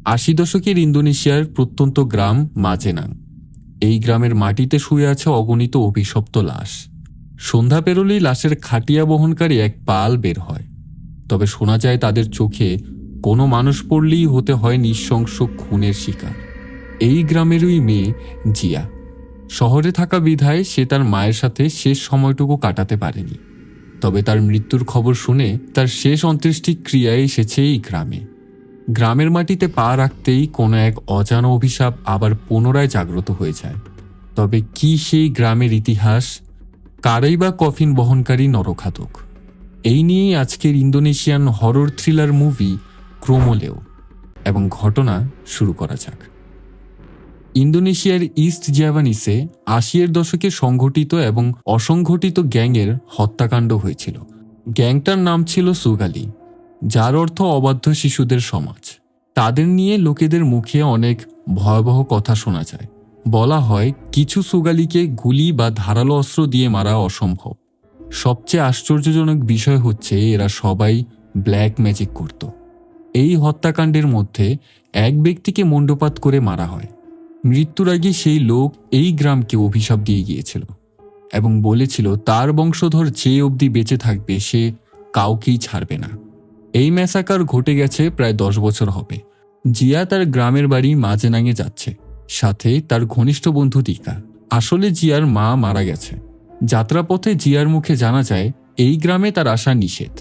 ৮০ দশকের ইন্দোনেশিয়ার প্রত্যন্ত গ্রাম মাজেনাং। এই গ্রামের মাটিতে শুয়ে আছে অগণিত অভিশপ্ত লাশ। সন্ধ্যা পেরোলেই লাশের খাটিয়া বহনকারী এক পাল বের হয়। তবে শোনা যায় তাদের চোখে কোনো মানুষ পড়লেই হতে হয় নৃশংস খুনের শিকার। এই গ্রামেরই মেয়ে জিয়া। শহরে থাকা বিধায় সে তার মায়ের সাথে শেষ সময়টুকু কাটাতে পারেনি। তবে তার মৃত্যুর খবর শুনে তার শেষ অন্ত্যেষ্টি ক্রিয়ায় এসেছে এই গ্রামে। গ্রামের মাটিতে পা রাখতেই কোনো এক অজানা অভিশাপ আবার পুনরায় জাগ্রত হয়ে যায়। তবে কি সেই গ্রামের ইতিহাস? কারাই বা কফিন বহনকারী নরঘাতক? এই নিয়েই আজকের ইন্দোনেশিয়ান হরর থ্রিলার মুভি ক্রোমোলেও। এবং ঘটনা শুরু করা যাক। ইন্দোনেশিয়ার ইস্ট জাভানিসে ৮০-এর দশকে সংঘটিত এবং অসংঘটিত গ্যাংয়ের হত্যাকাণ্ড হয়েছিল। গ্যাংটার নাম ছিল সুগালি, যার অর্থ অবাধ্য শিশুদের সমাজ। তাদের নিয়ে লোকেদের মুখে অনেক ভয়াবহ কথা শোনা যায়। বলা হয় কিছু সুগালিকে গুলি বা ধারালো অস্ত্র দিয়ে মারা অসম্ভব। সবচেয়ে আশ্চর্যজনক বিষয় হচ্ছে এরা সবাই ব্ল্যাক ম্যাজিক করত। এই হত্যাকাণ্ডের মধ্যে এক ব্যক্তিকে মুণ্ডপাত করে মারা হয়। মৃত্যুর আগে সেই লোক এই গ্রামকে অভিশাপ দিয়ে গিয়েছিল এবং বলেছিল তার বংশধর যে অবধি বেঁচে থাকবে সে কাউকেই ছাড়বে না। এই ম্যাসাকার ঘটে গেছে প্রায় ১০ বছর হবে। জিয়া তার গ্রামের বাড়ি মাজেনাঙে যাচ্ছে, সাথে তার ঘনিষ্ঠ বন্ধু দিকা। আসলে জিয়ার মা মারা গেছে। যাত্রাপথে জিয়ার মুখে জানা যায় এই গ্রামে তার আসা নিষেধ।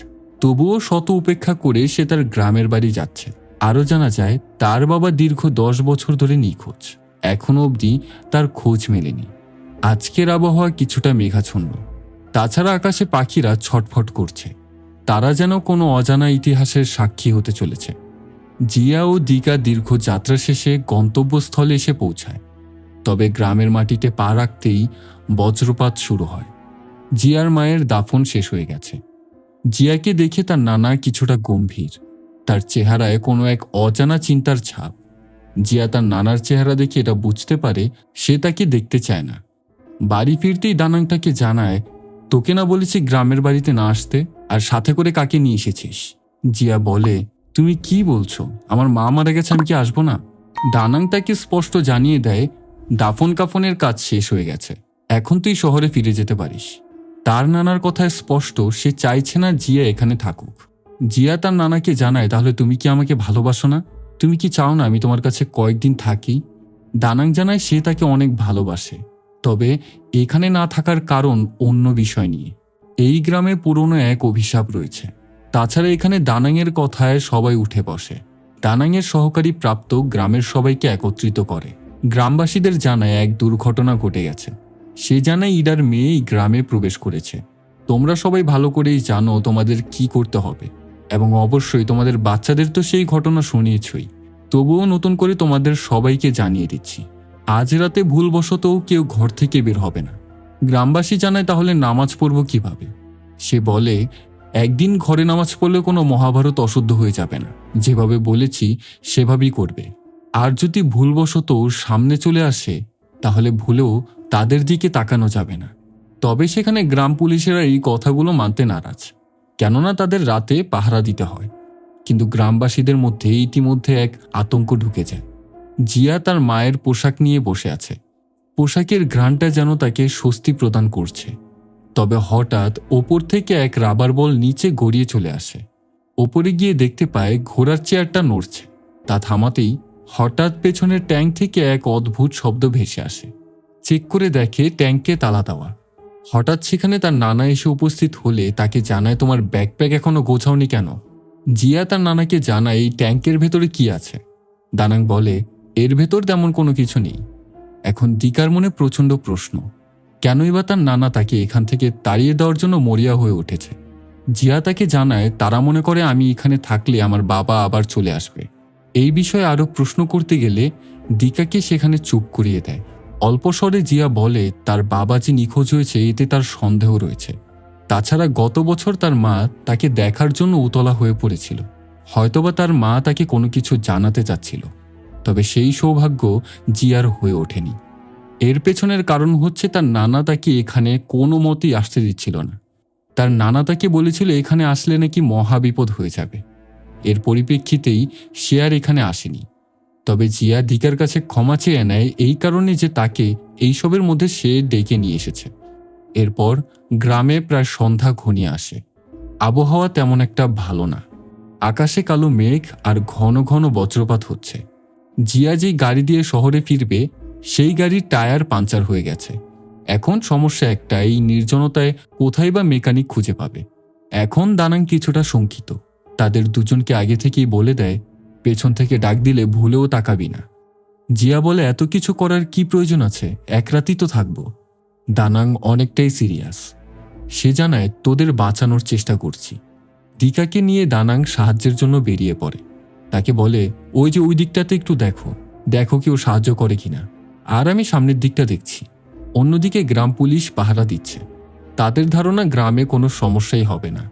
তবুও শত উপেক্ষা করে সে তার গ্রামের বাড়ি যাচ্ছে। আরও জানা যায় তার বাবা দীর্ঘ ১০ বছর ধরে নিখোঁজ। এখনো অবধি তার খোঁজ মেলেনি। আজকের আবহাওয়া কিছুটা মেঘাচ্ছন্ন। তাছাড়া আকাশে পাখিরা ছটফট করছে। তারা যেন কোনো অজানা ইতিহাসের সাক্ষী হতে চলেছে। জিয়া ও দিকা দীর্ঘ যাত্রা শেষে গন্তব্যস্থলে এসে পৌঁছায়। তবে গ্রামের মাটিতে পা রাখতেই বজ্রপাত শুরু হয়। জিয়ার মায়ের দাফন শেষ হয়ে গেছে। জিয়াকে দেখে তার নানা কিছুটা গম্ভীর। তার চেহারায় কোনো এক অজানা চিন্তার ছাপ। জিয়া তার নানার চেহারা দেখে এটা বুঝতে পারে সে তাকে দেখতে চায় না। বাড়ি ফিরতেই দানাং তাকে জানায়, তোকে না বলেছি গ্রামের বাড়িতে না আসতে, আর সাথে করে কাকে নিয়ে এসেছিস? জিয়া বলে, তুমি কি বলছো? আমার মা মারা গেছে, আমি কি আসবো না? দানাং তাকে স্পষ্ট জানিয়ে দেয় দাফন কাফনের কাজ শেষ হয়ে গেছে, এখন তুই শহরে ফিরে যেতে পারিস। তার নানার কথায় স্পষ্ট সে চাইছে না জিয়া এখানে থাকুক। জিয়া তার নানাকে জানায়, তাহলে তুমি কি আমাকে ভালোবাসো না? তুমি কি চাও না আমি তোমার কাছে কয়েকদিন থাকি? দানাং জানায় সে তাকে অনেক ভালোবাসে, তবে এখানে না থাকার কারণ অন্য বিষয় নিয়ে। এই গ্রামে পুরনো এক অভিশাপ রয়েছে। তাছাড়া এখানে দানাংয়ের কথায় সবাই উঠে বসে। দানাংয়ের সহকারী প্রাপ্ত গ্রামের সবাইকে একত্রিত করে। গ্রামবাসীদের জানায় এক দুর্ঘটনা ঘটে গেছে। সে জানায় ইডার মেয়ে এই গ্রামে প্রবেশ করেছে। তোমরা সবাই ভালো করেই জানো তোমাদের কি করতে হবে, এবং অবশ্যই তোমাদের বাচ্চাদের তো সেই ঘটনা শুনিয়েছই। তবুও নতুন করে তোমাদের সবাইকে জানিয়ে দিচ্ছি, আজ রাতে ভুলবশতও কেউ ঘর থেকে বের হবে না। গ্রামবাসী জানায়, তাহলে নামাজ পড়ব কিভাবে? সে বলে, একদিন ঘরে নামাজ পড়লে কোনো মহাভারত অশুদ্ধ হয়ে যাবে না। যেভাবে বলেছি সেভাবেই করবে। আর যদি ভুলবশত সামনে চলে আসে তাহলে ভুলেও তাদের দিকে তাকানো যাবে না। তবে সেখানে গ্রাম পুলিশেরা এই কথাগুলো মানতে নারাজ, কেননা তাদের রাতে পাহারা দিতে হয়। কিন্তু গ্রামবাসীদের মধ্যে ইতিমধ্যে এক আতঙ্ক ঢুকে যায়। জিয়া তার মায়ের পোশাক নিয়ে বসে আছে। পোশাকের ঘ্রাণটা যেন তাকে স্বস্তি প্রদান করছে। তবে হঠাৎ ওপর থেকে এক রাবার বল নিচে গড়িয়ে চলে আসে। ওপরে গিয়ে দেখতে পায় ঘোড়ার চেয়ারটা নড়ছে। তা থামাতেই হঠাৎ পেছনের ট্যাঙ্ক থেকে এক অদ্ভুত শব্দ ভেসে আসে। চেক করে দেখে ট্যাঙ্কে তালা দেওয়া। হঠাৎ সেখানে তার নানা এসে উপস্থিত হলে তাকে জানায়, তোমার ব্যাকপ্যাক এখনো গোছাওনি কেন? জিয়া তার নানাকে জানায় এই ট্যাঙ্কের ভেতরে কি আছে। দানাং বলে, এর ভেতর তেমন কোনো কিছু নেই। এখন দিকার মনে প্রচণ্ড প্রশ্ন, কেনই বা তার নানা তাকে এখান থেকে তাড়িয়ে দেওয়ার জন্য মরিয়া হয়ে উঠেছে। জিয়া তাকে জানায়, তারা মনে করে আমি এখানে থাকলে আমার বাবা আবার চলে আসবে। এই বিষয়ে আরও প্রশ্ন করতে গেলে দিকাকে সেখানে চুপ করিয়ে দেয়। অল্প স্বরে জিয়া বলে, তার বাবা যে নিখোঁজ হয়েছে এতে তার সন্দেহ রয়েছে। তাছাড়া গত বছর তার মা তাকে দেখার জন্য উতলা হয়ে পড়েছিল। হয়তোবা তার মা তাকে কোনো কিছু জানাতে চাচ্ছিল, তবে সেই সৌভাগ্য জিয়ার হয়ে ওঠেনি। এর পেছনের কারণ হচ্ছে তার নানা তাকে এখানে কোনো মতেই আসতে দিচ্ছিল না। তার নানা তাকে বলেছিল এখানে আসলে নাকি মহাবিপদ হয়ে যাবে। এর পরিপ্রেক্ষিতেই সে আর এখানে আসেনি। তবে জিয়া দিকার কাছে ক্ষমা চেয়ে নেয় এই কারণে যে তাকে এইসবের মধ্যে সে ডেকে নিয়ে এসেছে। এরপর গ্রামে প্রায় সন্ধ্যা ঘনিয়ে আসে। আবহাওয়া তেমন একটা ভালো না, আকাশে কালো মেঘ আর ঘন ঘন বজ্রপাত হচ্ছে। জিয়া যেই গাড়ি দিয়ে শহরে ফিরবে সেই গাড়ির টায়ার পাঞ্চার হয়ে গেছে। এখন সমস্যা একটা, এই নির্জনতায় কোথায় বা মেকানিক খুঁজে পাবে। এখন দানাং কিছুটা শঙ্কিত। তাদের দুজনকে আগে থেকেই বলে দেয় পেছন থেকে ডাক দিলে ভুলেও তাকাবি না। জিয়া বলে এত কিছু করার কি প্রয়োজন আছে, এক রাতই তো থাকবো। দানাং অনেকটাই সিরিয়াস। সে জানায় তোদের বাঁচানোর চেষ্টা করছি। দিকাকে নিয়ে দানাং সাহায্যের জন্য বেরিয়ে পড়ে। তাকে বলে ওই যে ওই দিকটাতে একটু দেখো দেখো কেউ সাহায্য করে কিনা, আর আমি সামনের দিকটা দেখছি। অন্যদিকে গ্রাম পুলিশ পাহারা দিচ্ছে। তাদের ধারণা গ্রামে কোনো সমস্যাই হবে না।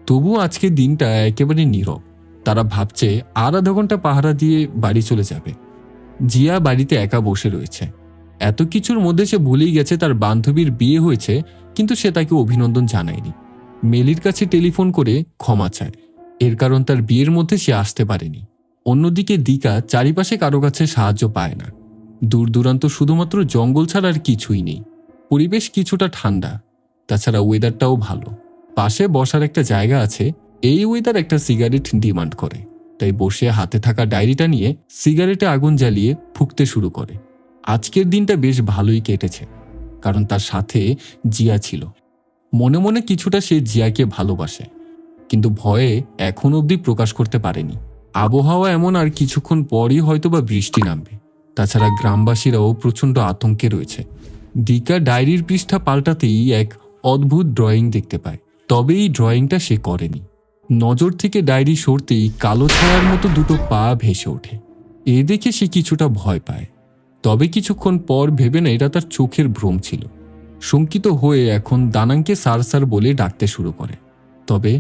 তবু আজকের দিনটা একেবারে নীরব। তারা ভাবছে আর আধা ঘন্টা পাহারা দিয়ে বাড়ি চলে যাবে। জিয়া বাড়িতে একা বসে রয়েছে। এত কিছুর মধ্যে সে ভুলেই গেছে তার বান্ধবীর বিয়ে হয়েছে, কিন্তু সে তাকে অভিনন্দন জানায়নি। মেলির কাছে টেলিফোন করে ক্ষমা চায়, এর কারণ তার বিয়ের মধ্যে সে আসতে পারেনি। অন্যদিকে দিকা চারিপাশে কারো কাছে সাহায্য পায় না। দূর দূরান্ত শুধুমাত্র জঙ্গল ছাড়া আর কিছুই নেই। পরিবেশ কিছুটা ঠান্ডা, তাছাড়া ওয়েদারটাও ভালো। পাশে বসার একটা জায়গা আছে। এই ওয়েদার একটা সিগারেট ডিমান্ড করে, তাই বসে হাতে থাকা ডায়েরিটা নিয়ে সিগারেটে আগুন জ্বালিয়ে ফুঁকতে শুরু করে। আজকের দিনটা বেশ ভালোই কেটেছে, কারণ তার সাথে জিয়া ছিল। মনে মনে কিছুটা সে জিয়াকে ভালোবাসে, কিন্তু ভয়ে এখন অবধি প্রকাশ করতে পারেনি। আবহাওয়া এমন, আর কিছুক্ষণ পরই হয়তোবা বৃষ্টি নামবে। তাছাড়া গ্রামবাসীরাও প্রচণ্ড আতঙ্কে রয়েছে। দিকা ডায়েরির পৃষ্ঠা পাল্টাতেই এক অদ্ভুত ড্রয়িং দেখতে পায়, তবে এই ড্রয়িংটা সে করেনি। নজর থেকে ডায়েরি সরতেই কালো ছায়ার মতো দুটো পা ভেসে ওঠে। এ দেখে সে কিছুটা ভয় পায়, তবে কিছুক্ষণ পর ভেবে না এটা তার চোখের ভ্রম ছিল। শঙ্কিত হয়ে এখন দানাংকে স্যার স্যার বলে ডাকতে শুরু করে। তবে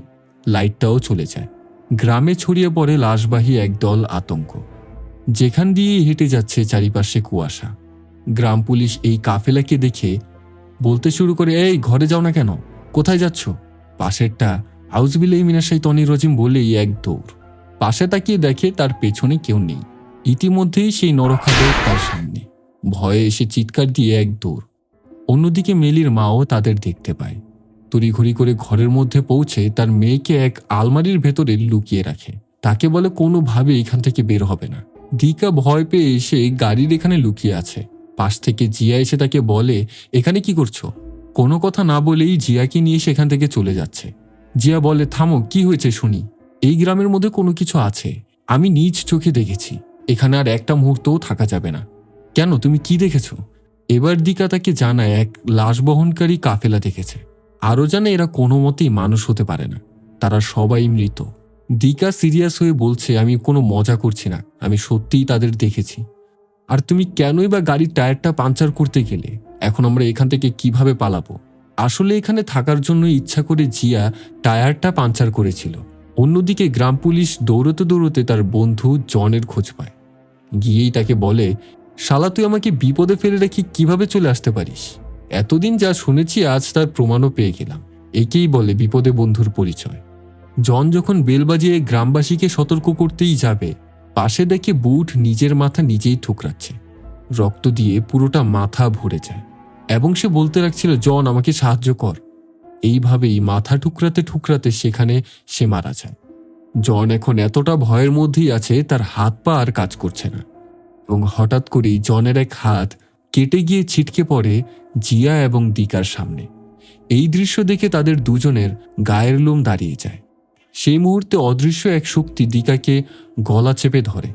লাইটটাও চলে যায়। গ্রামে ছড়িয়ে পড়ে লাশবাহী একদল আতঙ্ক। যেখান দিয়ে হেঁটে যাচ্ছে চারিপাশে কুয়াশা। গ্রাম পুলিশ এই কাফেলাকে দেখে বলতে শুরু করে, এই ঘরে যাও না কেন, কোথায় যাচ্ছ? পাশেরটা আউযুবিল্লাহি মিনাশ শাইতানির রাজিম বলেই এক দৌড়। পাশে তাকিয়ে দেখে তার পেছনে কেউ নেই। ইতিমধ্যেই সেই নরখাদক তার সামনে। ভয়ে এসে চিৎকার দিয়ে এক দৌড়। অন্যদিকে মেলির মাও তাদের দেখতে পায়। তড়িঘড়ি করে ঘরের মধ্যে পৌঁছে তার মেয়েকে এক আলমারির ভেতরে লুকিয়ে রাখে। তাকে বলে কোনোভাবে এখান থেকে বের হবে না। দিকা ভয় পেয়ে এসে গাড়ির এখানে লুকিয়ে আছে। পাশ থেকে জিয়া এসে তাকে বলে, এখানে কি করছো? কোনো কথা না বলেই জিয়াকে নিয়ে সেখান থেকে চলে যাচ্ছে। জিয়া বলে, থামো, কি হয়েছে শুনি। এই গ্রামের মধ্যে কোনো কিছু আছে, আমি নিজ চোখে দেখেছি। এখানে আর একটা মুহূর্তও থাকা যাবে না। কেন, তুমি কি দেখেছ? এবার দিকা তাকে জানায় এক লাশ বহনকারী কাফেলা দেখেছে। আরও জানে এরা কোনো মতেই মানুষ হতে পারে না, তারা সবাই মৃত। দিকা সিরিয়াস হয়ে বলছে, আমি কোনো মজা করছি না, আমি সত্যিই তাদের দেখেছি। আর তুমি কেনই বা গাড়ির টায়ারটা পাঞ্চার করতে গেলে? এখন আমরা এখান থেকে কিভাবে পালাবো? আসলে এখানে থাকার জন্য ইচ্ছা করে জিয়া টায়ারটা পাঞ্চার করেছিল। অন্যদিকে গ্রাম পুলিশ দৌড়তে দৌড়তে তার বন্ধু জনের খোঁজ পায়। গিয়েই তাকে বলে, শালা তুই আমাকে বিপদে ফেলে রেখে কিভাবে চলে আসতে পারিস? এতদিন যা শুনেছি আজ তার প্রমাণও পেয়ে গেলাম। একেই বলে বিপদে বন্ধুর পরিচয়। জন যখন বেল বাজিয়ে গ্রামবাসীকে সতর্ক করতেই যাবে, পাশে দেখে বুট নিজের মাথা নিজেই ঠুকরাচ্ছে। রক্ত দিয়ে পুরোটা মাথা ভরে যায় এবং সে বলতে লাগছিল, জন আমাকে সাহায্য কর। এইভাবেই মাথা ঠুকরাতে ঠুকরাতে সেখানে সে মারা যায়। জন এখন এতটা ভয়ের মধ্যেই আছে তার হাত পা আর কাজ করছে না। এবং হঠাৎ করেই জনের এক হাত কেটে গিয়ে ছিটকে পড়ে জিয়া এবং দিকার সামনে। এই দৃশ্য দেখে তাদের দুজনের গায়ের লোম দাঁড়িয়ে যায়। সেই মুহূর্তে অদৃশ্য এক শক্তি দিকাকে গলা চেপে ধরে।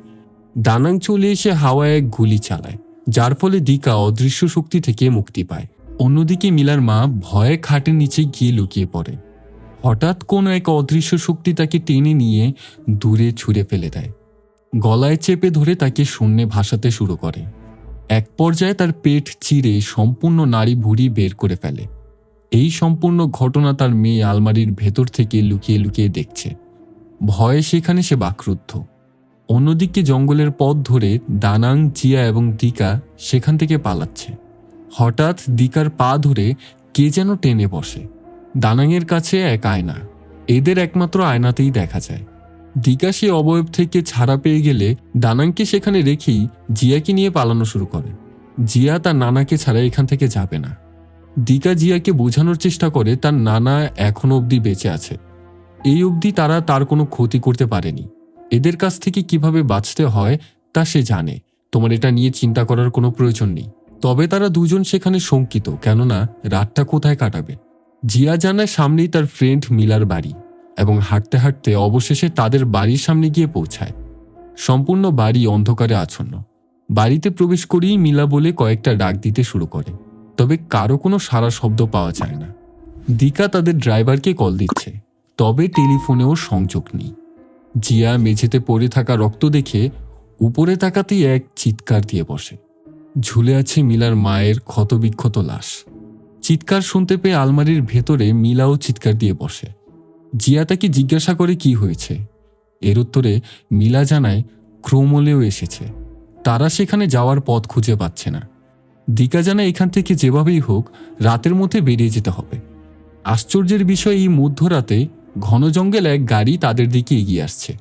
দানাং চলে এসে হাওয়ায় এক গুলি চালায়, যার ফলে দিকা অদৃশ্য শক্তি থেকে মুক্তি পায়। অন্যদিকে মিলার মা ভয়ে খাটের নিচে গিয়ে লুকিয়ে পড়ে। হঠাৎ কোনো এক অদৃশ্য শক্তি তাকে টেনে নিয়ে দূরে ছুঁড়ে ফেলে দেয়। গলায় চেপে ধরে তাকে শূন্যে ভাসাতে শুরু করে। এক পর্যায়ে তার পেট চিরে সম্পূর্ণ নাড়ি ভুঁড়ি বের করে ফেলে। এই সম্পূর্ণ ঘটনা তার মেয়ে আলমারির ভেতর থেকে লুকিয়ে লুকিয়ে দেখছে। ভয়ে সেখানে সে বাকরুদ্ধ। অন্যদিকে জঙ্গলের পথ ধরে দানাং, জিয়া এবং দিকা সেখান থেকে পালাচ্ছে। হঠাৎ দিকার পা ধরে কে যেন টেনে বসে। দানাংয়ের কাছে এক আয়না। এদের একমাত্র আয়নাতেই দেখা যায়। দিকা সে অবয়ব থেকে ছাড়া পেয়ে গেলে দানাংকে সেখানে রেখেই জিয়াকে নিয়ে পালানো শুরু করে। জিয়া তার নানাকে ছাড়া এখান থেকে যাবে না। দিকা জিয়াকে বোঝানোর চেষ্টা করে তার নানা এখনো অবধি বেঁচে আছে, এই অবধি তারা তার কোনো ক্ষতি করতে পারেনি। এদের কাছ থেকে কিভাবে বাঁচতে হয় তা সে জানে, তোমার এটা নিয়ে চিন্তা করার কোনো প্রয়োজন নেই। তবে তারা দুজন সেখানে শঙ্কিত, কেননা রাতটা কোথায় কাটাবে। জিয়া জানায় সামনেই তার ফ্রেন্ড মিলার বাড়ি, এবং হাঁটতে হাঁটতে অবশেষে তাদের বাড়ির সামনে গিয়ে পৌঁছায়। সম্পূর্ণ বাড়ি অন্ধকারে আচ্ছন্ন। বাড়িতে প্রবেশ করেই মিলা বলে কয়েকটা ডাক দিতে শুরু করে, তবে কারো কোনো সাড়া শব্দ পাওয়া যায় না। দিকা তাদের ড্রাইভারকে কল দিচ্ছে, তবে টেলিফোনেও সংযোগ নেই। জিয়া মেঝেতে পড়ে থাকা রক্ত দেখে উপরে তাকাতেই এক চিৎকার দিয়ে বসে। ঝুলে আছে মিলার মায়ের ক্ষতবিক্ষত লাশ। চিৎকার শুনতে পেয়ে আলমারির ভেতরে মিলাও চিৎকার দিয়ে বসে। জিয়া তাকে জিজ্ঞাসা করে কি হয়েছে। এর উত্তরে মিলা জানায় ক্রোমলেও এসেছে, তারা সেখানে যাওয়ার পথ খুঁজে পাচ্ছে না। দিকা জানায় এখান থেকে যেভাবেই হোক রাতের মধ্যে বেরিয়ে যেতে হবে। আশ্চর্যের বিষয়, এই মধ্যরাতে ঘন জঙ্গলে এক গাড়ি তাদের দিকে এগিয়ে আসছে।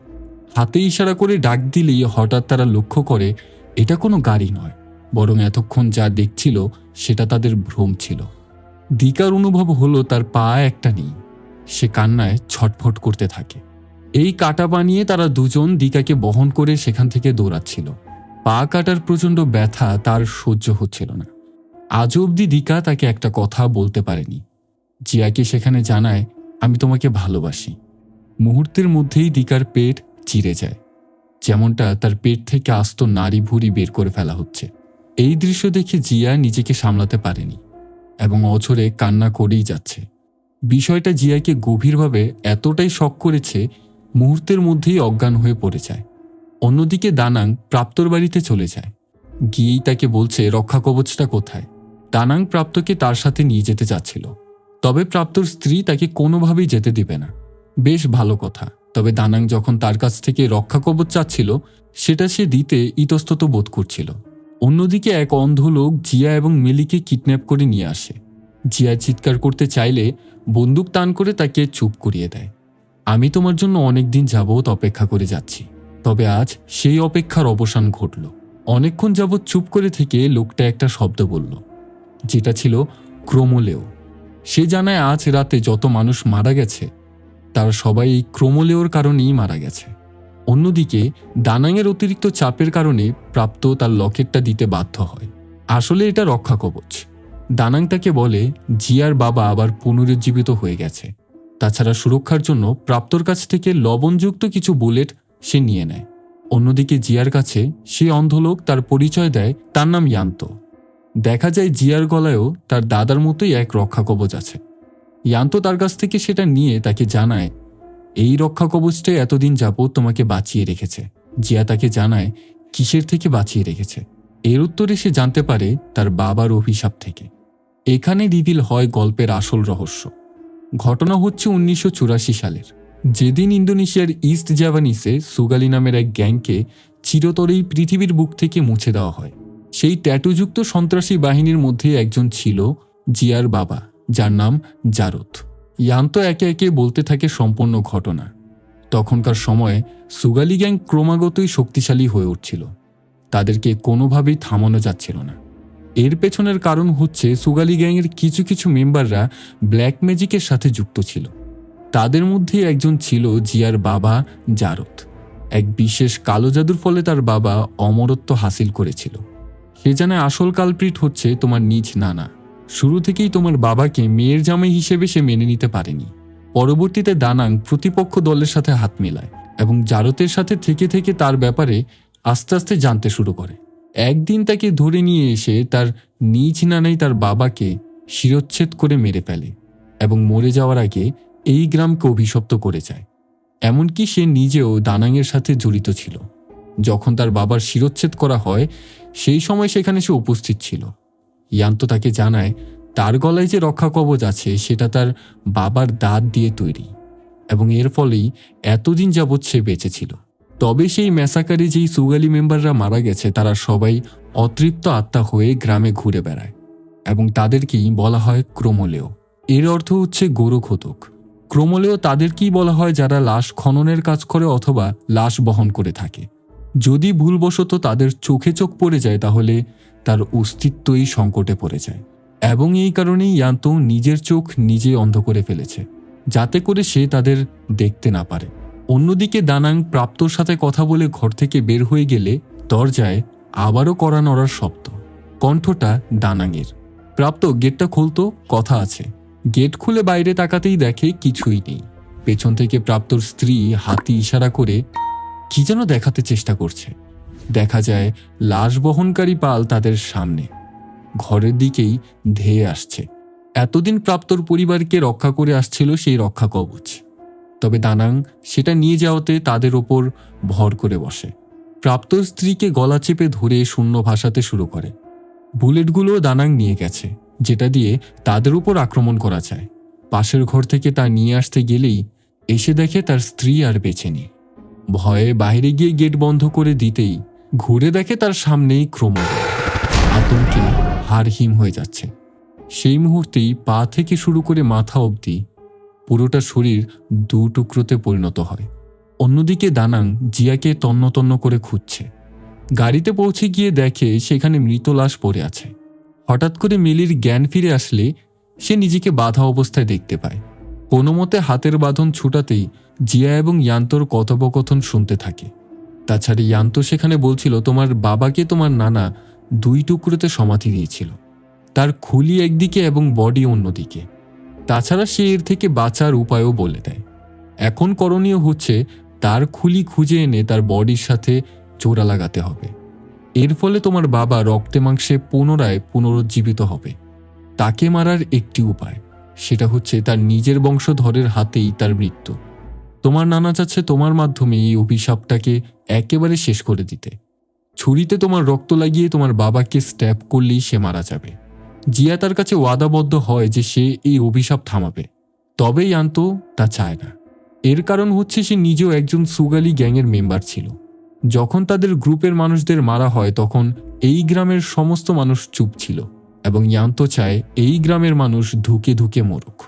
হাতে ইশারা করে ডাক দিলেই হঠাৎ তারা লক্ষ্য করে এটা কোনো গাড়ি নয়, বরং এতক্ষণ যা দেখছিল সেটা তাদের ভ্রম ছিল। দিকার অনুভব হলো তার পা একটা নেই। সে কান্নায় ছটফট করতে থাকে। এই কাটা বানিয়ে তারা দুজন দিকাকে বহন করে সেখান থেকে দৌড়াচ্ছিল। পা কাটার প্রচণ্ড ব্যথা তার সহ্য হচ্ছিল না। আজ অবধি দিকা তাকে একটা কথা বলতে পারেনি। জিয়াকে সেখানে জানায়, আমি তোমাকে ভালোবাসি। মুহূর্তের মধ্যেই দিকার পেট চিরে যায়, যেমনটা তার পেট থেকে আস্ত নাড়ি ভুঁড়ি বের করে ফেলা হচ্ছে। এই দৃশ্য দেখে জিয়া নিজেকে সামলাতে পারেনি এবং অঝরে কান্না করেই যাচ্ছে। বিষয়টা জিয়াকে গভীরভাবে এতটাই শক করেছে, মুহূর্তের মধ্যেই অজ্ঞান হয়ে পড়ে যায়। অন্যদিকে দানাং প্রাপ্তর বাড়িতে চলে যায়। গিয়েই তাকে বলছে রক্ষা কবচটা কোথায়। দানাং প্রাপ্তকে তার সাথে নিয়ে যেতে চাচ্ছিল, তবে প্রাপ্তর স্ত্রী তাকে কোনোভাবেই যেতে দিবে না। বেশ ভালো কথা, তবে দানাং যখন তার কাছ থেকে রক্ষা কবচ চাচ্ছিল সেটা সে দিতে ইতস্তত বোধ করছিল। অন্যদিকে এক অন্ধ লোক জিয়া এবং মিলিকে কিডন্যাপ করে নিয়ে আসে। জিয়া চিৎকার করতে চাইলে বন্দুক টান করে তাকে চুপ করিয়ে দেয়। আমি তোমার জন্য অনেকদিন যাবৎ অপেক্ষা করে যাচ্ছি, তবে আজ সেই অপেক্ষার অবসান ঘটল। অনেকক্ষণ যাবৎ চুপ করে থেকে লোকটা একটা শব্দ বলল, যেটা ছিল ক্রোমলেও। সে জানায় আজ রাতে যত মানুষ মারা গেছে তারা সবাই এই ক্রোমলেওর কারণেই মারা গেছে। অন্যদিকে দানাংয়ের অতিরিক্ত চাপের কারণে প্রাপ্ত তার লকেটটা দিতে বাধ্য হয়। আসলে এটা রক্ষা কবচ। দানাং তাকে বলে জিয়ার বাবা আবার পুনরুজ্জীবিত হয়ে গেছে। তাছাড়া সুরক্ষার জন্য প্রাপ্তর কাছ থেকে লবণযুক্ত কিছু বুলেট সে নিয়ে নেয়। অন্যদিকে জিয়ার কাছে সে অন্ধলোক তার পরিচয় দেয়, তার নাম ইয়ান্ত। দেখা যায় জিয়ার গলায়ও তার দাদার মতোই এক রক্ষা কবচ আছে। ইয়ান্ত তার কাছ থেকে সেটা নিয়ে তাকে জানায় এই রক্ষা কবচটাই এতদিন যাবৎ তোমাকে বাঁচিয়ে রেখেছে। জিয়া তাকে জানায় কিসের থেকে বাঁচিয়ে রেখেছে। এর উত্তরে সে জানতে পারে তার বাবার অভিশাপ থেকে। এখানে রিভিল হয় গল্পের আসল রহস্য। ঘটনা হচ্ছে 1984 সালের, যেদিন ইন্দোনেশিয়ার ইস্ট জাভানিসে সুগালি নামের এক গ্যাংকে চিরতরেই পৃথিবীর বুক থেকে মুছে দেওয়া হয়। সেই ট্যাটুযুক্ত সন্ত্রাসী বাহিনীর মধ্যে একজন ছিল জিয়ার বাবা, যার নাম জারত। ইয়ান্ত একে একে বলতে থাকে সম্পূর্ণ ঘটনা। তখনকার সময়ে সুগালি গ্যাং ক্রমাগতই শক্তিশালী হয়ে উঠছিল। তাদেরকে কোনোভাবেই থামানো যাচ্ছিল না। এর পেছনের কারণ হচ্ছে সুগালি গ্যাংয়ের কিছু কিছু মেম্বাররা ব্ল্যাক ম্যাজিকের সাথে যুক্ত ছিল। তাদের মধ্যে একজন ছিল জিয়ার বাবা জারত। এক বিশেষ কালো জাদুর ফলে তার বাবা অমরত্ব হাসিল করেছিল। সে জানে আসল কালপ্রিট হচ্ছে তোমার নিজ নানা। শুরু থেকেই তোমার বাবাকে মেয়ের জামাই হিসেবে সে মেনে নিতে পারেনি। পরবর্তীতে দানাং প্রতিপক্ষ দলের সাথে হাত মেলায় এবং জারতের সাথে থেকে থেকে তার ব্যাপারে আস্তে আস্তে জানতে শুরু করে। একদিন তাকে ধরে নিয়ে এসে তার নিজ নানাই তার বাবাকে শিরচ্ছেদ করে মেরে ফেলে এবং মরে যাওয়ার আগে এই গ্রামকে অভিশপ্ত করে যায়। এমনকি সে নিজেও দানাংয়ের সাথে জড়িত ছিল। যখন তার বাবার শিরচ্ছেদ করা হয় সেই সময় সেখানে সে উপস্থিত ছিল। ইয়ান্ত তাকে জানায় তার গলায় যে রক্ষা কবচ আছে সেটা তার বাবার দাঁত দিয়ে তৈরি এবং এর ফলেই এতদিন যাবৎ সে বেঁচেছিল। তবে সেই ম্যাসাকারে যেই সুগালি মেম্বাররা মারা গেছে তারা সবাই অতৃপ্ত আত্মা হয়ে গ্রামে ঘুরে বেড়ায় এবং তাদেরকেই বলা হয় ক্রোমলেও। এর অর্থ হচ্ছে গোরখোদক। ক্রোমলেও তাদেরকেই বলা হয় যারা লাশ খননের কাজ করে অথবা লাশ বহন করে থাকে। যদি ভুলবশত তাদের চোখে চোখ পড়ে যায় তাহলে তার অস্তিত্বই সংকটে পড়ে যায়, এবং এই কারণেই ইয়ান্তো নিজের চোখ নিজে অন্ধ করে ফেলেছে যাতে করে সে তাদের দেখতে না পারে। অন্যদিকে দানাং প্রাপ্তর সাথে কথা বলে ঘর থেকে বের হয়ে গেলে দরজায় আবারও কড়া নড়ার শব্দ। কণ্ঠটা দানাংয়ের। প্রাপ্ত, গেটটা খুলতো, কথা আছে। গেট খুলে বাইরে তাকাতেই দেখে কিছুই নেই। পেছন থেকে প্রাপ্তর স্ত্রী হাতি ইশারা করে কি যেন দেখাতে চেষ্টা করছে। দেখা যায় লাশ বহনকারী পাল তাদের সামনে ঘরের দিকেই ধেয়ে আসছে। এতদিন প্রাপ্তর পরিবারকে রক্ষা করে আসছিল সেই রক্ষা কবচ, তবে দানাং সেটা নিয়ে যাওয়াতে তাদের ওপর ভর করে বসে। প্রাপ্তর স্ত্রীকে গলা চেপে ধরে শূন্য ভাসাতে শুরু করে। বুলেটগুলো দানাং নিয়ে গেছে, যেটা দিয়ে তাদের উপর আক্রমণ করা যায়। পাশের ঘর থেকে তা নিয়ে আসতে গেলেই এসে দেখে তার স্ত্রী আর বেঁচে নেই। ভয়ে বাইরে গিয়ে গেট বন্ধ করে দিতেই ঘুরে দেখে তার সামনেই ক্রোমল। আতঙ্কে হাড় হিম হয়ে যাচ্ছে। সেই মুহূর্তেই পা থেকে শুরু করে মাথা অবধি পুরোটা শরীর দু টুকরোতে পরিণত হয়। অন্যদিকে দানাং জিয়াকে তন্ন তন্ন করে খুঁজছে। গাড়িতে পৌঁছে গিয়ে দেখে সেখানে মৃত লাশ পড়ে আছে। হঠাৎ করে মিলির জ্ঞান ফিরে আসলে সে নিজেকে বাঁধা অবস্থায় দেখতে পায়। কোনো মতে হাতের বাঁধন ছুটাতেই জিয়া এবং ইয়ান্তোর কথোপকথন শুনতে থাকে। তাছাড়া ইয়ান্ত সেখানে বলছিল তোমার বাবাকে তোমার নানা দুই টুকরোতে সমাধি দিয়েছিল, তার খুলি একদিকে এবং বডি অন্যদিকে। তাছাড়া সে এর থেকে বাঁচার উপায়ও বলে দেয়। এখন করণীয় হচ্ছে তার খুলি খুঁজে এনে তার বডির সাথে জোড়া লাগাতে হবে। এর ফলে তোমার বাবা রক্তে মাংসে পুনরায় পুনরুজ্জীবিত হবে। তাকে মারার একটি উপায়, সেটা হচ্ছে তার নিজের বংশধরের হাতেই তার মৃত্যু। তোমার নানা চাচ্ছে তোমার মাধ্যমে এই অভিশাপটাকে একেবারে শেষ করে দিতে। ছুরিতে তোমার রক্ত লাগিয়ে তোমার বাবাকে স্ট্যাব করলেই সে মারা যাবে। জিয়া তার কাছে ওয়াদাবদ্ধ হয় যে সে এই অভিশাপ থামাবে, তবে ইয়ান্ত তা চায় না। এর কারণ হচ্ছে সে নিজেও একজন সুগালি গ্যাংয়ের মেম্বার ছিল। যখন তাদের গ্রুপের মানুষদের মারা হয় তখন এই গ্রামের সমস্ত মানুষ চুপ ছিল, এবং ইয়ান্ত চায় এই গ্রামের মানুষ ধুকে ধুকে মরুক।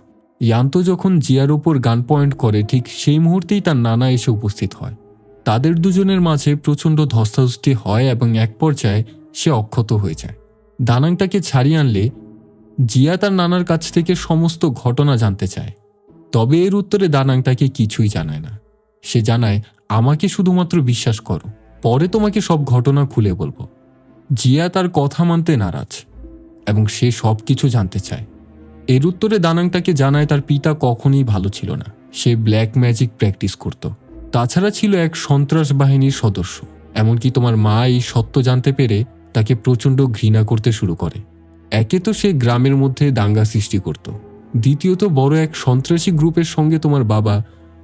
ইয়ান্ত যখন জিয়ার ওপর গান পয়েন্ট করে ঠিক সেই মুহূর্তেই তার নানা এসে উপস্থিত হয়। তাদের দুজনের মাঝে প্রচণ্ড ধস্তাধস্তি হয় এবং এক পর্যায়ে সে অক্ষত হয়ে যায়। দানাং তাকে ছাড়িয়ে আনলে জিয়া তার নানার কাছ থেকে সমস্ত ঘটনা জানতে চায়, তবে এর উত্তরে দানাং তাকে কিছুই জানায় না। সে জানায় আমাকে শুধুমাত্র বিশ্বাস করো, পরে তোমাকে সব ঘটনা খুলে বলবো। জিয়া তার কথা মানতে নারাজ এবং সে সব কিছু জানতে চায়। এর উত্তরে দানাং তাকে জানায় তার পিতা কখনোই ভালো ছিল না, সে ব্ল্যাক ম্যাজিক প্র্যাকটিস করত। তাছাড়া ছিল এক সন্ত্রাস বাহিনীর সদস্য। এমনকি তোমার মা এই সত্য জানতে পেরে তাকে প্রচণ্ড ঘৃণা করতে শুরু করে। একে তো সে গ্রামের মধ্যে দাঙ্গা সৃষ্টি করত, দ্বিতীয়ত বড় এক সন্ত্রাসী গ্রুপের সঙ্গে তোমার বাবা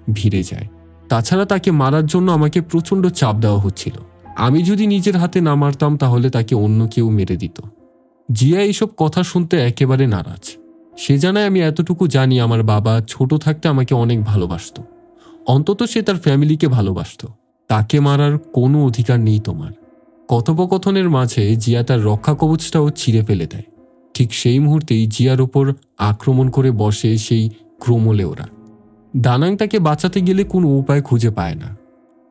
ভিড়ে যায়। তাছাড়া তাকে মারার জন্য আমাকে প্রচণ্ড চাপ দেওয়া হচ্ছিল। আমি যদি নিজের হাতে না মারতাম তাহলে তাকে অন্য কেউ মেরে দিত। জিয়া এইসব কথা শুনতে একেবারে নারাজ। সে জানায় আমি এতটুকু জানি আমার বাবা ছোট থাকতে আমাকে অনেক ভালোবাসত, অন্তত সে তার ফ্যামিলিকে ভালোবাসত। তাকে মারার কোনো অধিকার নেই তোমার। কথোপকথনের মাঝে জিয়া তার রক্ষা কবচটাও ছিঁড়ে ফেলে দেয়। ঠিক সেই মুহূর্তেই জিয়ার ওপর আক্রমণ করে বসে সেই ক্রোমলেওরা। দানাং তাকে বাঁচাতে গেলে কোনো উপায় খুঁজে পায় না,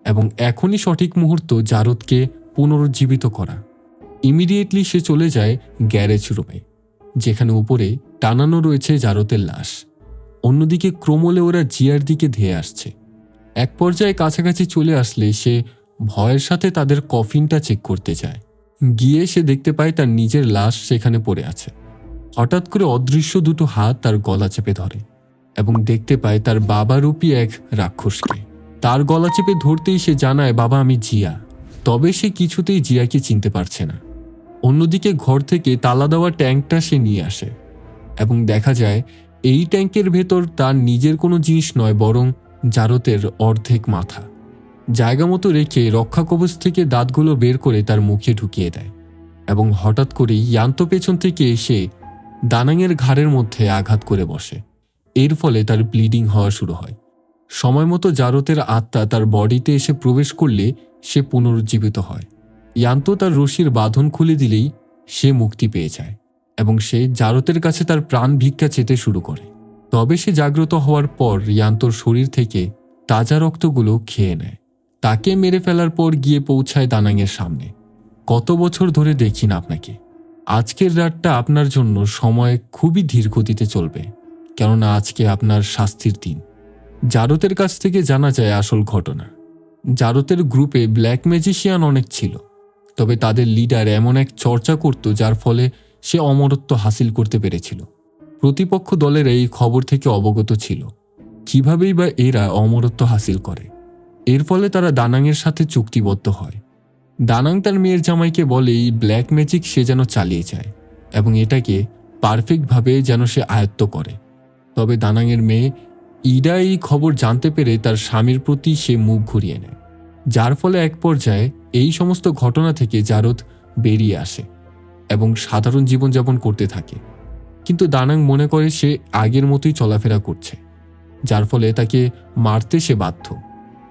এবং এখনই সঠিক মুহূর্ত জারদকে পুনরুজ্জীবিত করা। ইমিডিয়েটলি সে চলে যায় গ্যারেজ রুমে, যেখানে উপরে টানানো রয়েছে জারদের লাশ। অন্যদিকে ক্রোমলেওরা জিয়ার দিকে ধেয়ে আসছে। এক পর্যায়ে কাছাকাছি চলে আসলে সে ভয়ের সাথে তাদের কফিনটা চেক করতে যায়। গিয়ে সে দেখতে পায় তার নিজের লাশ সেখানে পড়ে আছে। হঠাৎ করে অদৃশ্য দুটো হাত তার গলা চেপে ধরে এবং দেখতে পায় তার বাবারূপী এক রাক্ষসকে। তার গলা চেপে ধরতেই সে জানায় বাবা আমি জিয়া, তবে সে কিছুতেই জিয়াকে চিনতে পারছে না। অন্যদিকে ঘর থেকে তালা দেওয়া ট্যাঙ্কটা সে নিয়ে আসে এবং দেখা যায় এই ট্যাঙ্কের ভেতর তার নিজের কোনো জিনিস নয়, বরং জারতের অর্ধেক মাথা। জায়গা মতো রেখে রক্ষা কবচ থেকে দাঁতগুলো বের করে তার মুখে ঢুকিয়ে দেয়, এবং হঠাৎ করেই ইয়ান্ত পেছন থেকে এসে দানাংয়ের ঘাড়ের মধ্যে আঘাত করে বসে। এর ফলে তার ব্লিডিং হওয়া শুরু হয়। সময় মতো জারতের আত্মা তার বডিতে এসে প্রবেশ করলে সে পুনরুজ্জীবিত হয়। ইয়ান্ত তার রশির বাঁধন খুলে দিলেই সে মুক্তি পেয়ে যায় এবং সে জারতের কাছে তার প্রাণ ভিক্ষা চেতে শুরু করে। তবে সে জাগ্রত হওয়ার পর রিয়ান্তর শরীর থেকে তাজা রক্তগুলো খেয়ে নেয়। তাকে মেরে ফেলার পর গিয়ে পৌঁছায় দানাংয়ের সামনে। কত বছর ধরে দেখি না আপনাকে। আজকের রাতটা আপনার জন্য সময় খুবই ধীর গতিতে চলবে, কেননা আজকে আপনার শাস্তির দিন। জারতের কাছ থেকে জানা যায় আসল ঘটনা। জারতের গ্রুপে ব্ল্যাক ম্যাজিশিয়ান অনেক ছিল, তবে তাদের লিডার এমন এক চর্চা করত যার ফলে সে অমরত্ব হাসিল করতে পেরেছিল। প্রতিপক্ষ দলের এই খবর থেকে অবগত ছিল কিভাবেই বা এরা অমরত্ব হাসিল করে। এর ফলে তারা দানাংয়ের সাথে চুক্তিবদ্ধ হয়। দানাং তার মেয়ের জামাইকে বলে এই ব্ল্যাক ম্যাজিক সে যেন চালিয়ে যায় এবং এটাকে পারফেক্টভাবে যেন সে আয়ত্ত করে। তবে দানাংয়ের মেয়ে ইডা এই খবর জানতে পেরে তার স্বামীর প্রতি সে মুখ ঘুরিয়ে নেয়, যার ফলে এক পর্যায়ে এই সমস্ত ঘটনা থেকে জারদ বেরিয়ে আসে এবং সাধারণ জীবনযাপন করতে থাকে। কিন্তু দানাং মনে করে সে আগের মতোই চলাফেরা করছে, যার ফলে তাকে মারতে সে বাধ্য।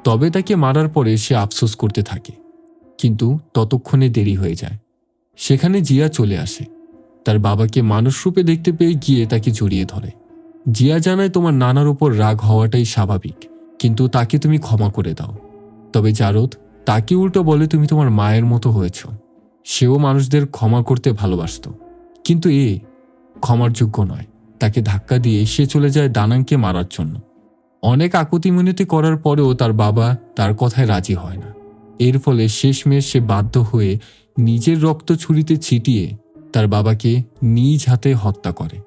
তবে তাকে মারার পরে সে আফসোস করতে থাকে, কিন্তু ততক্ষণে দেরি হয়ে যায়। সেখানে জিয়া চলে আসে। তার বাবাকে মানুষ রূপে দেখতে পেয়ে গিয়ে তাকে জড়িয়ে ধরে। জিয়া জানায় তোমার নানার উপর রাগ হওয়াটাই স্বাভাবিক, কিন্তু তাকে তুমি ক্ষমা করে দাও। তবে জারদ তাকে উল্টো বলে তুমি তোমার মায়ের মতো হয়েছ। সেও মানুষদের ক্ষমা করতে ভালোবাসত, কিন্তু এ ক্ষমার যোগ্য নয়। তাকে ধাক্কা দিয়ে সে চলে যায় দানাংকে মারার জন্য। অনেক আকুতি মিনতি করার পরেও তার বাবা তার কথায় রাজি হয় না। এর ফলে শেষমেশ সে বাধ্য হয়ে নিজের রক্ত ছুরিতে ছিটিয়ে তার বাবাকে নিজ হাতে হত্যা করে।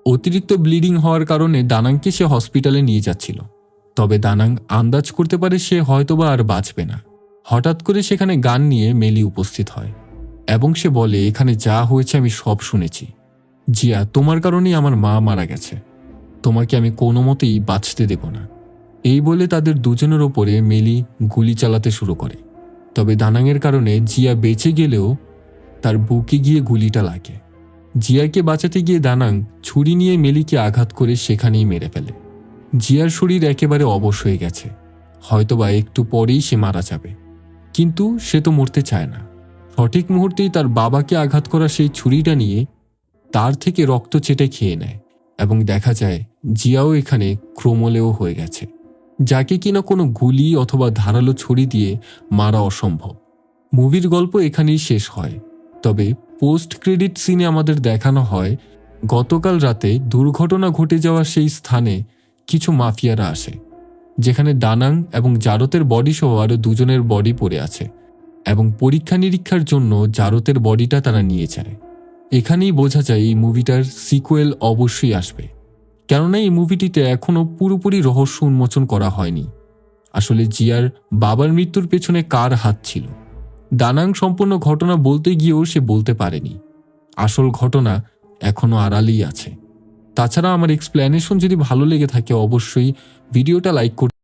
অতিরিক্ত ব্লিডিং হওয়ার কারণে দানাংকে সে হসপিটালে নিয়ে যাচ্ছিল। তবে দানাং আন্দাজ করতে পারে সে হয়তোবা আর বাঁচবে না। হঠাৎ করে সেখানে গান নিয়ে মেলি উপস্থিত হয় এবং সে বলে এখানে যা হয়েছে আমি সব শুনেছি। জিয়া, তোমার কারণেই আমার মা মারা গেছে। তোমাকে আমি কোনো মতেই বাঁচতে দেব না। এই বলে তাদের দুজনের ওপরে মেলি গুলি চালাতে শুরু করে। তবে দানাংয়ের কারণে জিয়া বেঁচে গেলেও তার বুকে গিয়ে গুলিটা লাগে। জিয়াকে বাঁচাতে গিয়ে দানাং ছুরি নিয়ে মেলিকে আঘাত করে সেখানেই মেরে ফেলে। জিয়ার শরীর একেবারে অবশ হয়ে গেছে, হয়তোবা একটু পরেই সে মারা যাবে। কিন্তু সে তো মরতে চায় না। সঠিক মুহূর্তেই তার বাবাকে আঘাত করা সেই ছুরিটা নিয়ে তার থেকে রক্ত চেটে খেয়ে নেয় এবং দেখা যায় জিয়াও এখানে ক্রোমলেও হয়ে গেছে, যাকে কিনা কোনো গুলি অথবা ধারালো ছুরি দিয়ে মারা অসম্ভব। মুভির গল্প এখানেই শেষ হয়। তবে পোস্ট ক্রেডিট সিনে আমাদের দেখানো হয় গতকাল রাতে দুর্ঘটনা ঘটে যাওয়া সেই স্থানে কিছু মাফিয়ারা আসে, যেখানে দানাং এবং জারতের বডি সহ আরও দুজনের বডি পড়ে আছে এবং পরীক্ষা নিরীক্ষার জন্য জারতের বডিটা তারা নিয়ে যায়। এখানেই বোঝা যায় এই মুভিটার সিকুয়েল অবশ্যই আসবে, কেননা এই মুভিটিতে এখনও পুরোপুরি রহস্য উন্মোচন করা হয়নি। আসলে জিয়ার বাবার মৃত্যুর পেছনে কার হাত ছিল। দানাং সম্পূর্ণ ঘটনা বলতে গিয়েও সে বলতে পারেনি। আসল ঘটনা এখনও আড়ালেই আছে। তাছাড়া আমার এক্সপ্লেনেশন যদি ভালো লেগে থাকে অবশ্যই ভিডিওটা লাইক করতে